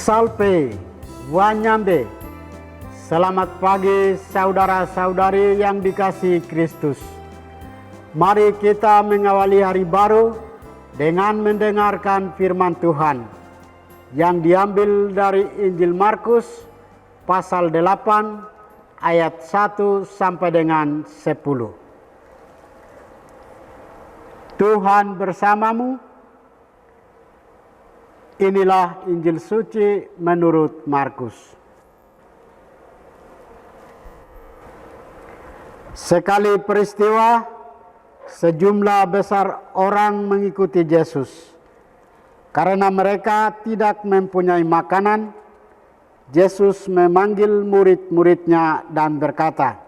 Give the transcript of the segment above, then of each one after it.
Salve, Wanyambe. Selamat pagi saudara-saudari yang dikasihi Kristus. Mari kita mengawali hari baru dengan mendengarkan firman Tuhan yang diambil dari Injil Markus pasal 8 ayat 1 sampai dengan 10. Tuhan bersamamu. Inilah Injil suci menurut Markus. Sekali peristiwa, sejumlah besar orang mengikuti Yesus. Karena mereka tidak mempunyai makanan, Yesus memanggil murid-muridnya dan berkata,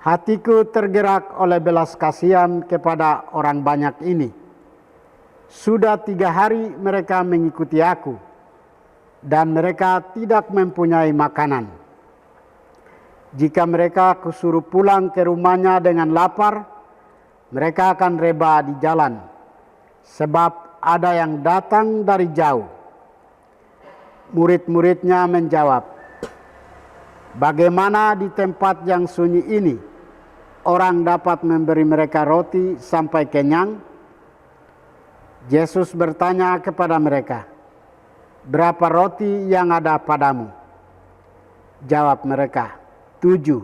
"Hatiku tergerak oleh belas kasihan kepada orang banyak ini. Sudah 3 hari mereka mengikuti aku, dan mereka tidak mempunyai makanan. Jika mereka kusuruh pulang ke rumahnya dengan lapar, mereka akan reba di jalan, sebab ada yang datang dari jauh." Murid-muridnya menjawab, "Bagaimana di tempat yang sunyi ini orang dapat memberi mereka roti sampai kenyang?" Yesus bertanya kepada mereka, "Berapa roti yang ada padamu?" Jawab mereka, 7.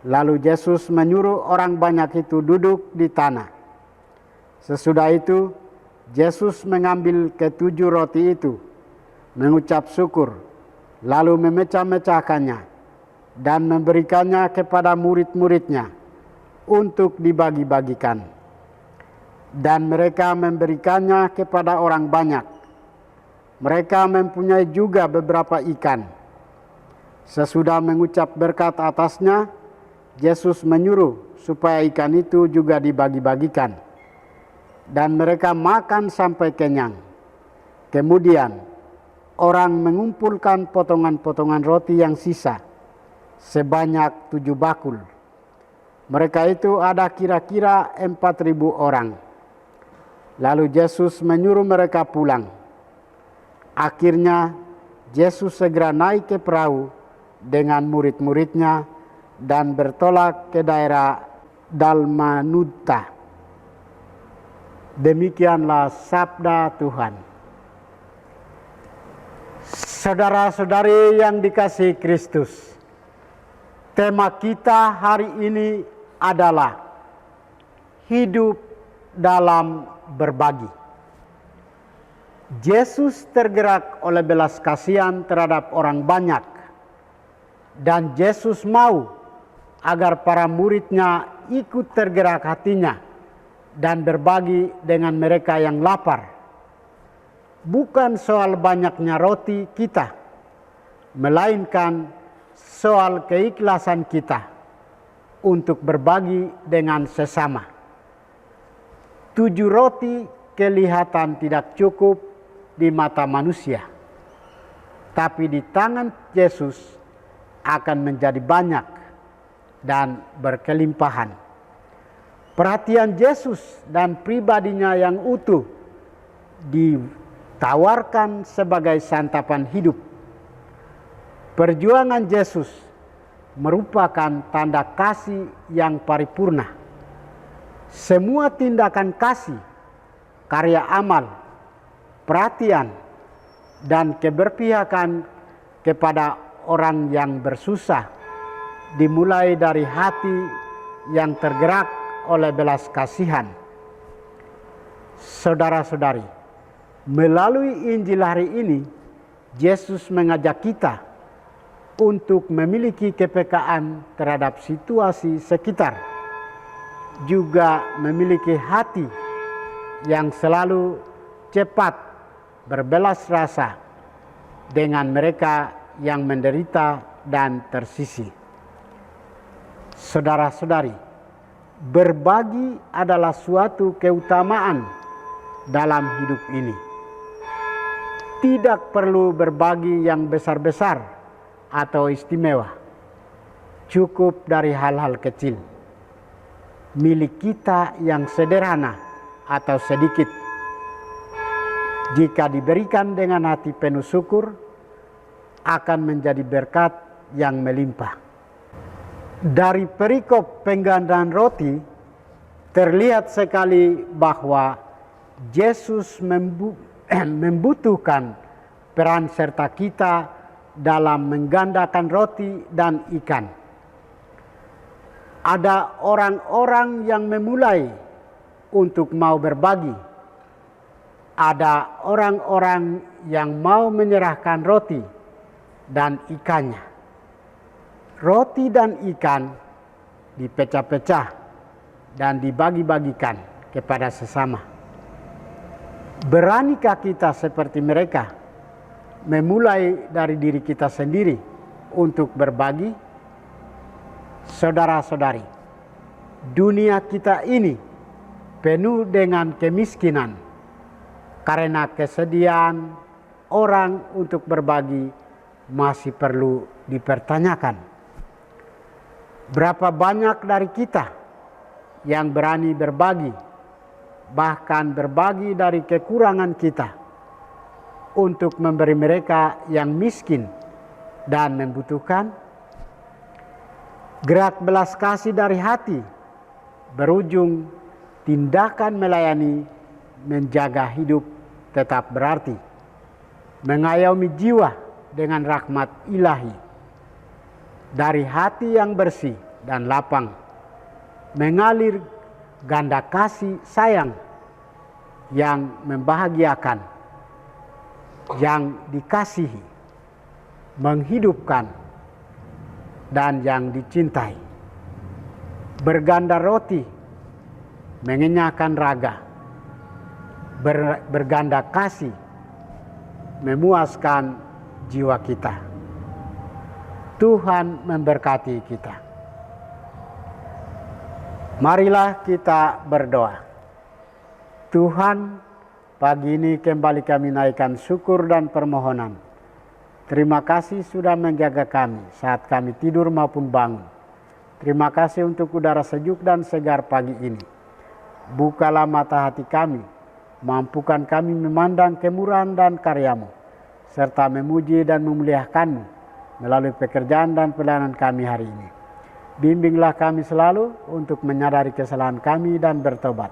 Lalu Yesus menyuruh orang banyak itu duduk di tanah. Sesudah itu, Yesus mengambil ke-7 roti itu, mengucap syukur, lalu memecah-mecahkannya, dan memberikannya kepada murid-muridnya untuk dibagi-bagikan. Dan mereka memberikannya kepada orang banyak. Mereka mempunyai juga beberapa ikan. Sesudah mengucap berkat atasnya, Yesus menyuruh supaya ikan itu juga dibagi-bagikan. Dan mereka makan sampai kenyang. Kemudian orang mengumpulkan potongan-potongan roti yang sisa, sebanyak 7 bakul. Mereka itu ada kira-kira 4.000 orang. Lalu Yesus menyuruh mereka pulang. Akhirnya Yesus segera naik ke perahu dengan murid-muridnya dan bertolak ke daerah Dalmanuta. Demikianlah sabda Tuhan. Saudara-saudari yang dikasihi Kristus, tema kita hari ini adalah hidup dalam berbagi. Yesus tergerak oleh belas kasihan terhadap orang banyak, dan Yesus mau agar para muridnya ikut tergerak hatinya dan berbagi dengan mereka yang lapar. Bukan soal banyaknya roti kita, melainkan soal keikhlasan kita untuk berbagi dengan sesama. 7 roti kelihatan tidak cukup di mata manusia, tapi di tangan Yesus akan menjadi banyak dan berkelimpahan. Perhatian Yesus dan pribadinya yang utuh ditawarkan sebagai santapan hidup. Perjuangan Yesus merupakan tanda kasih yang paripurna. Semua tindakan kasih, karya amal, perhatian, dan keberpihakan kepada orang yang bersusah dimulai dari hati yang tergerak oleh belas kasihan. Saudara-saudari, melalui Injil hari ini, Yesus mengajak kita untuk memiliki kepekaan terhadap situasi sekitar, juga memiliki hati yang selalu cepat berbelas rasa dengan mereka yang menderita dan tersisih. Saudara-saudari, berbagi adalah suatu keutamaan dalam hidup ini. Tidak perlu berbagi yang besar-besar atau istimewa. Cukup dari hal-hal kecil. Milik kita yang sederhana atau sedikit. Jika diberikan dengan hati penuh syukur, akan menjadi berkat yang melimpah. Dari perikop penggandaan roti, terlihat sekali bahwa Yesus membutuhkan peran serta kita dalam menggandakan roti dan ikan. Ada orang-orang yang memulai untuk mau berbagi. Ada orang-orang yang mau menyerahkan roti dan ikannya. Roti dan ikan dipecah-pecah dan dibagi-bagikan kepada sesama. Beranikah kita seperti mereka, memulai dari diri kita sendiri untuk berbagi? Saudara-saudari, dunia kita ini penuh dengan kemiskinan. Karena kesediaan orang untuk berbagi masih perlu dipertanyakan. Berapa banyak dari kita yang berani berbagi, bahkan berbagi dari kekurangan kita, untuk memberi mereka yang miskin dan membutuhkan? Gerak belas kasih dari hati berujung tindakan melayani, menjaga hidup tetap berarti, mengayomi jiwa dengan rahmat ilahi, dari hati yang bersih dan lapang, mengalir ganda kasih sayang yang membahagiakan, yang dikasihi, menghidupkan, dan yang dicintai. Berganda roti mengenyahkan raga, berganda kasih memuaskan jiwa kita. Tuhan memberkati kita. Marilah kita berdoa. Tuhan, pagi ini kembali kami naikkan syukur dan permohonan. Terima kasih sudah menjaga kami saat kami tidur maupun bangun. Terima kasih untuk udara sejuk dan segar pagi ini. Bukalah mata hati kami, mampukan kami memandang kemurahan dan karya-Mu, serta memuji dan memuliakan-Mu melalui pekerjaan dan pelayanan kami hari ini. Bimbinglah kami selalu untuk menyadari kesalahan kami dan bertobat,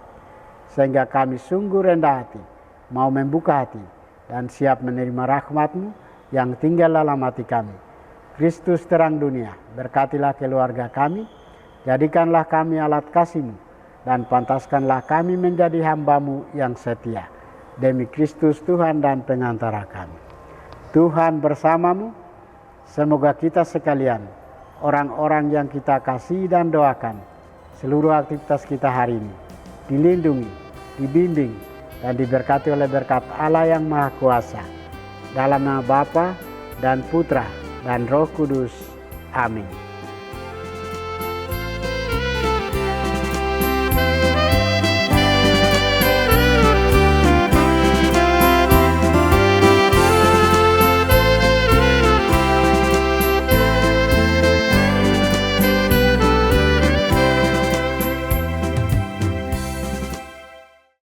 sehingga kami sungguh rendah hati, mau membuka hati, dan siap menerima rahmat-Mu yang tinggal dalam hati kami. Kristus terang dunia, berkatilah keluarga kami, jadikanlah kami alat kasih-Mu, dan pantaskanlah kami menjadi hamba-Mu yang setia. Demi Kristus Tuhan dan pengantara kami. Tuhan bersama-Mu, semoga kita sekalian, orang-orang yang kita kasih dan doakan, seluruh aktivitas kita hari ini, dilindungi, dibimbing, dan diberkati oleh berkat Allah yang Maha Kuasa. Dalam nama Bapa dan Putra dan Roh Kudus. Amin.